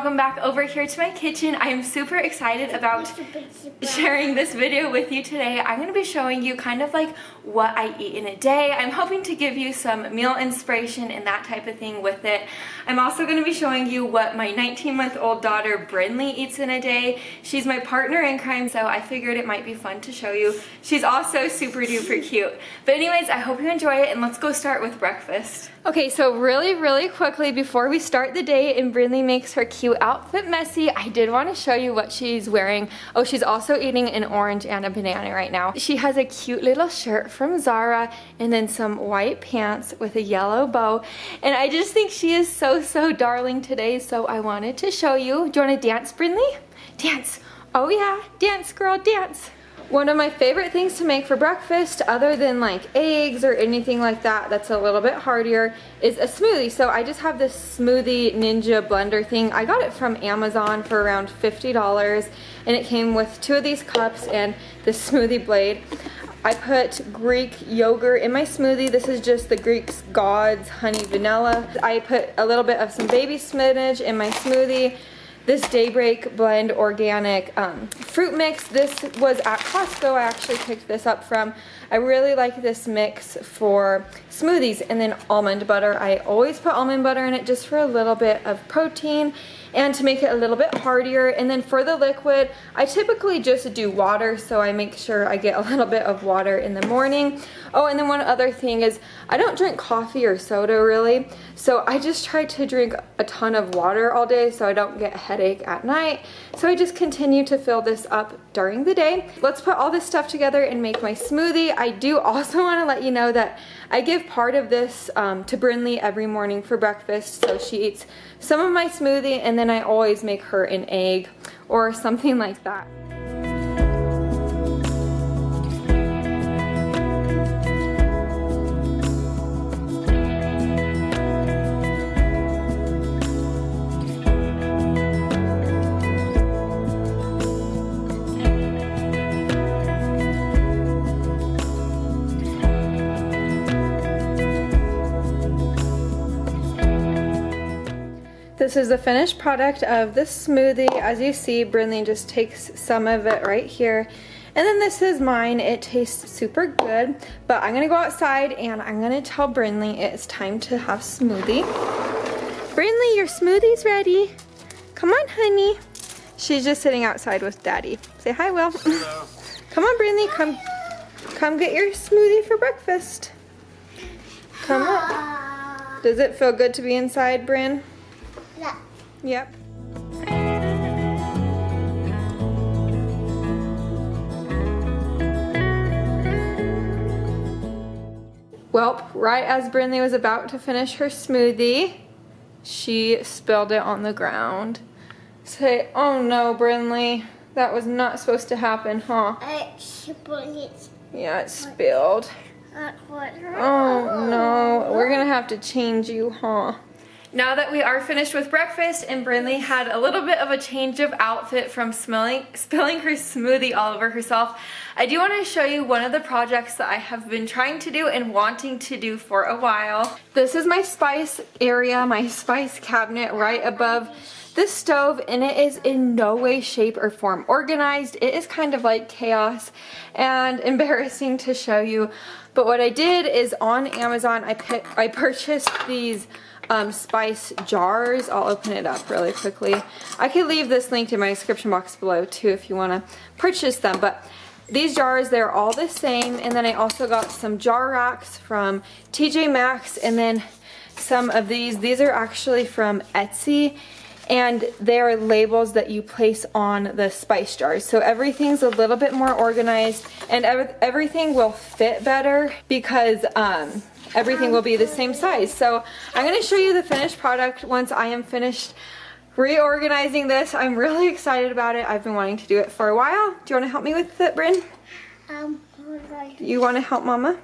welcome back over here to my kitchen. I am super excited about sharing this video with you today. I'm going to be showing you kind of like what I eat in a day. I'm hoping to give you some meal inspiration and that type of thing with it. I'm also going to be showing you what my 19-month-old daughter Brinley eats in a day. She's my partner in crime, so I figured it might be fun to show you. She's also super duper cute. But anyways, I hope you enjoy it, and let's go start with breakfast. Okay, so really quickly before we start the day and Brinley makes her cute outfit messy, I did want to show you what she's wearing. Oh, she's also eating an orange and a banana right now. She has a cute little shirt from Zara and then some white pants with a yellow bow. And I just think she is so darling today, so I wanted to show you. Do you want to dance, Brinley? Dance. Oh yeah, dance girl, dance. One of my favorite things to make for breakfast, other than like eggs or anything like that that's a little bit hardier, is a smoothie. So I just have this smoothie ninja blender thing. I got it from Amazon for around $50, and it came with 2 of these cups and this smoothie blade. I put Greek yogurt in my smoothie. This is just the Greek Gods honey vanilla. I put a little bit of some baby spinach in my smoothie. This Daybreak Blend organic fruit mix. This was at Costco. I actually picked this up from. I really like this mix for smoothies. And then almond butter. I always put almond butter in it just for a little bit of protein and to make it a little bit heartier. And then for the liquid, I typically just do water, so I make sure I get a little bit of water in the morning. Oh, and then one other thing is I don't drink coffee or soda really, so I just try to drink a ton of water all day so I don't get a headache at night. So I just continue to fill this up during the day. Let's put all this stuff together and make my smoothie. I do also want to let you know that I give part of this to Brinley every morning for breakfast, so she eats some of my smoothie, and then I always make her an egg or something like that. This is the finished product of this smoothie. As you see, Brinley just takes some of it right here. And then this is mine. It tastes super good. But I'm gonna go outside and I'm gonna tell Brinley it's time to have smoothie. Brinley, your smoothie's ready. Come on, honey. She's just sitting outside with Daddy. Say hi, Will. Hello. Come on, Brinley, come get your smoothie for breakfast. Come on. Does it feel good to be inside, Brin? Yep. Well, right as Brinley was about to finish her smoothie, she spilled it on the ground. Say, oh no, Brinley, that was not supposed to happen, huh? Yeah, it spilled. Oh no, we're gonna have to change you, huh? Now that we are finished with breakfast and Brinley had a little bit of a change of outfit from spilling her smoothie all over herself, I do want to show you one of the projects that I have been trying to do and wanting to do for a while. This is my spice area, my spice cabinet right above the stove, and it is in no way, shape, or form organized. It is kind of like chaos and embarrassing to show you. But what I did is on Amazon, I purchased these spice jars. I'll open it up really quickly. I could leave this linked in my description box below too if you want to purchase them. But these jars, they're all the same. And then I also got some jar racks from TJ Maxx, and then some of these. These are actually from Etsy, and they are labels that you place on the spice jars. So everything's a little bit more organized, and everything will fit better because everything will be the same size. So I'm going to show you the finished product once I am finished reorganizing this. I'm really excited about it. I've been wanting to do it for a while. Do you want to help me with it, Bryn? You want to help Mama?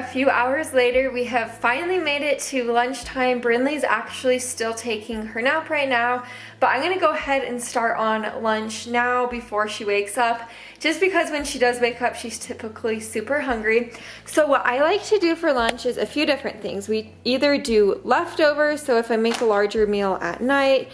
few hours later, we have finally made it to lunchtime. Brindley's actually still taking her nap right now, but I'm gonna go ahead and start on lunch now before she wakes up, just because when she does wake up, she's typically super hungry. So what I like to do for lunch is a few different things. We either do leftovers, so if I make a larger meal at night,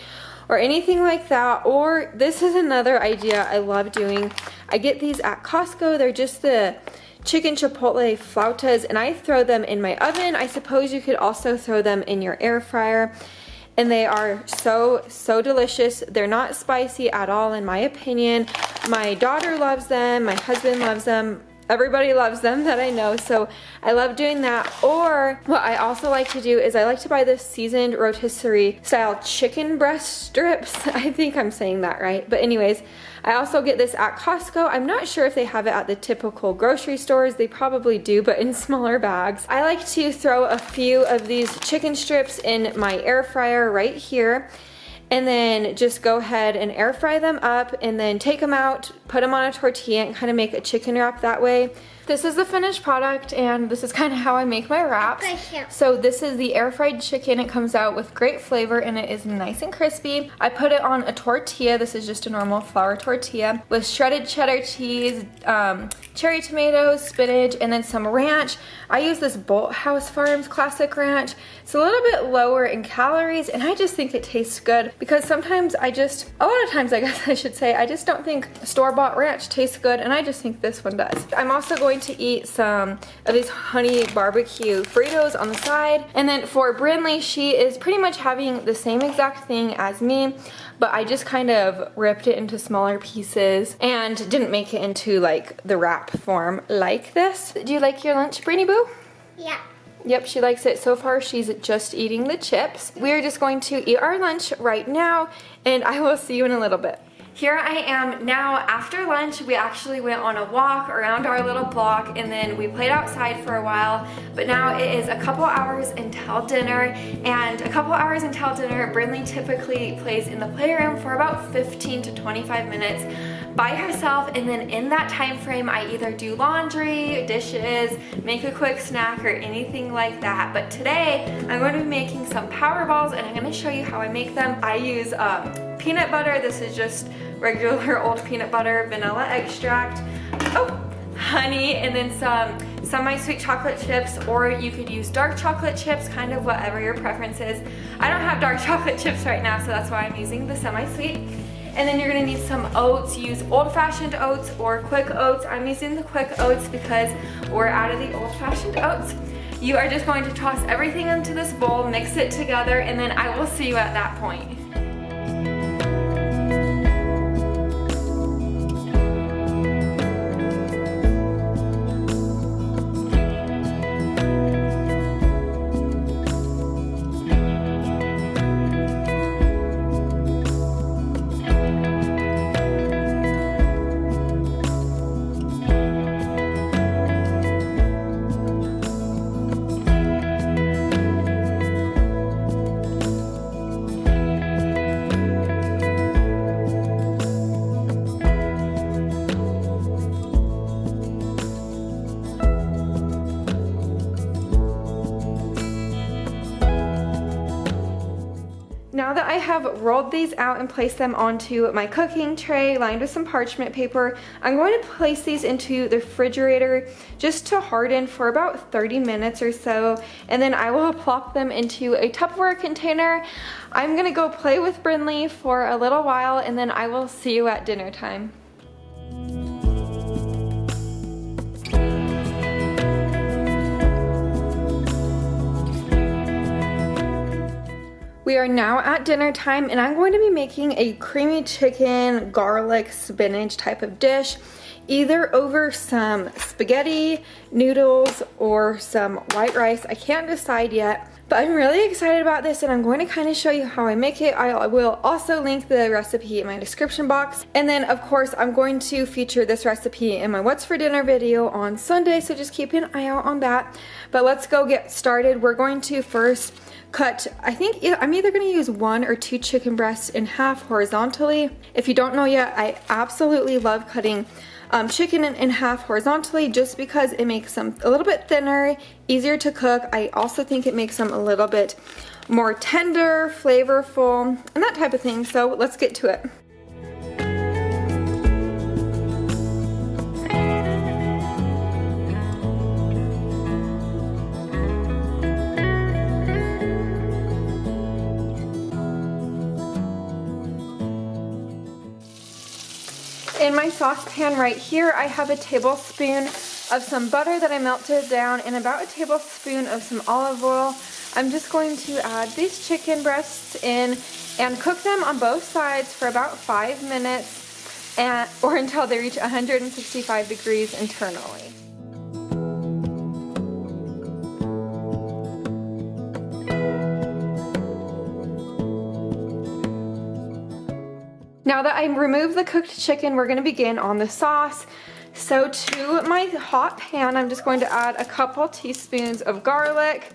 or anything like that, or this is another idea I love doing. I get these at Costco. They're just the chicken chipotle flautas, and I throw them in my oven. I suppose you could also throw them in your air fryer, and they are so delicious. They're not spicy at all, in my opinion. My daughter loves them, my husband loves them, everybody loves them that I know, so I love doing that. Or what I also like to do is I like to buy this seasoned rotisserie style chicken breast strips. I think I'm saying that right, but anyways, I also get this at Costco. I'm not sure if they have it at the typical grocery stores. They probably do, but in smaller bags. I like to throw a few of these chicken strips in my air fryer right here, and then just go ahead and air fry them up, and then take them out, put them on a tortilla, and kind of make a chicken wrap that way. This is the finished product, and this is kind of how I make my wraps. So this is the air fried chicken. It comes out with great flavor, and it is nice and crispy. I put it on a tortilla. This is just a normal flour tortilla with shredded cheddar cheese, cherry tomatoes, spinach, and then some ranch. I use this Bolthouse Farms classic ranch. It's a little bit lower in calories, and I just think it tastes good because sometimes a lot of times I guess I should say, I just don't think store-bought ranch tastes good, and I just think this one does. I'm also going to eat some of these honey barbecue Fritos on the side. And then for Brindley, she is pretty much having the same exact thing as me, but I just kind of ripped it into smaller pieces and didn't make it into like the wrap form like this. Do you like your lunch, Brinny Boo? Yeah. Yep, she likes it. So far, she's just eating the chips. We're just going to eat our lunch right now, and I will see you in a little bit. Here I am now after lunch. We actually went on a walk around our little block, and then we played outside for a while, but now it is a couple hours until dinner, and a couple hours until dinner, Brindley typically plays in the playroom for about 15 to 25 minutes by herself, and then in that time frame I either do laundry, dishes, make a quick snack, or anything like that. But today I'm going to be making some power balls, and I'm going to show you how I make them. I use peanut butter. This is just regular old peanut butter, vanilla extract, honey, and then some semi-sweet chocolate chips, or you could use dark chocolate chips, kind of whatever your preference is. I don't have dark chocolate chips right now, so that's why I'm using the semi-sweet. And then you're gonna need some oats. Use old-fashioned oats or quick oats. I'm using the quick oats because we're out of the old-fashioned oats. You are just going to toss everything into this bowl, mix it together, and then I will see you at that point. Now that I have rolled these out and placed them onto my cooking tray lined with some parchment paper, I'm going to place these into the refrigerator just to harden for about 30 minutes or so, and then I will plop them into a Tupperware container. I'm gonna go play with Brindley for a little while, and then I will see you at dinner time. We are now at dinner time, and I'm going to be making a creamy chicken, garlic, spinach type of dish, either over some spaghetti, noodles, or some white rice. I can't decide yet, but I'm really excited about this, and I'm going to kind of show you how I make it. I will also link the recipe in my description box, and then of course I'm going to feature this recipe in my What's for Dinner video on Sunday, so just keep an eye out on that. But let's go get started. We're going to first cut, I think I'm either going to use 1 or 2 chicken breasts in half horizontally. If you don't know yet, I absolutely love cutting chicken in half horizontally just because it makes them a little bit thinner, easier to cook. I also think it makes them a little bit more tender, flavorful, and that type of thing. So let's get to it. In my saucepan right here, I have a tablespoon of some butter that I melted down and about a tablespoon of some olive oil. I'm just going to add these chicken breasts in and cook them on both sides for about 5 minutes or until they reach 165 degrees internally. Now that I removed the cooked chicken, we're going to begin on the sauce. So to my hot pan, I'm just going to add a couple teaspoons of garlic.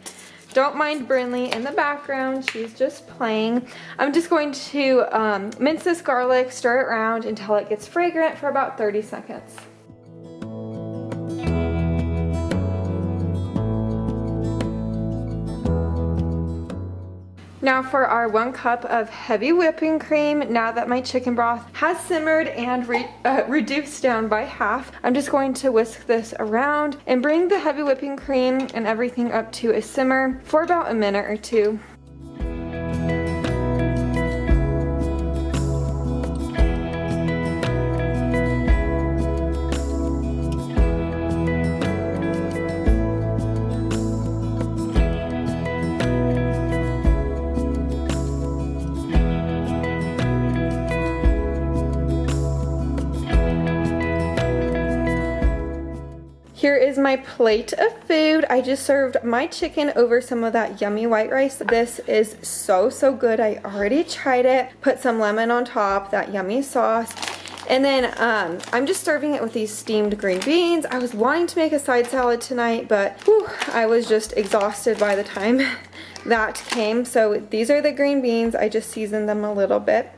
Don't mind Brinley in the background, she's just playing. I'm just going to mince this garlic, stir it around until it gets fragrant for about 30 seconds. Now for our 1 cup of heavy whipping cream. Now that my chicken broth has simmered and reduced down by half, I'm just going to whisk this around and bring the heavy whipping cream and everything up to a simmer for about a minute or 2. Here is my plate of food. I just served my chicken over some of that yummy white rice. This is so good. I already tried it. Put some lemon on top, that yummy sauce. And then I'm just serving it with these steamed green beans. I was wanting to make a side salad tonight, but I was just exhausted by the time that came. So these are the green beans. I just seasoned them a little bit.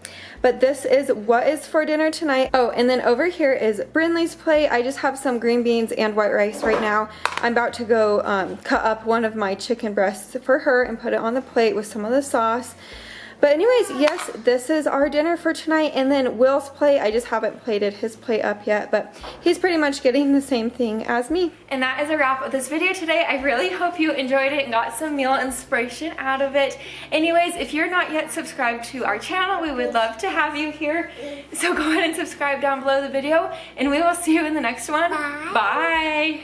But this is what is for dinner tonight. Oh, and then over here is Brinley's plate. I just have some green beans and white rice right now. I'm about to go cut up one of my chicken breasts for her and put it on the plate with some of the sauce. But anyways, yes, this is our dinner for tonight. And then Will's plate, I just haven't plated his plate up yet, but he's pretty much getting the same thing as me. And that is a wrap of this video today. I really hope you enjoyed it and got some meal inspiration out of it. Anyways, if you're not yet subscribed to our channel, we would love to have you here. So go ahead and subscribe down below the video, and we will see you in the next one. Bye. Bye.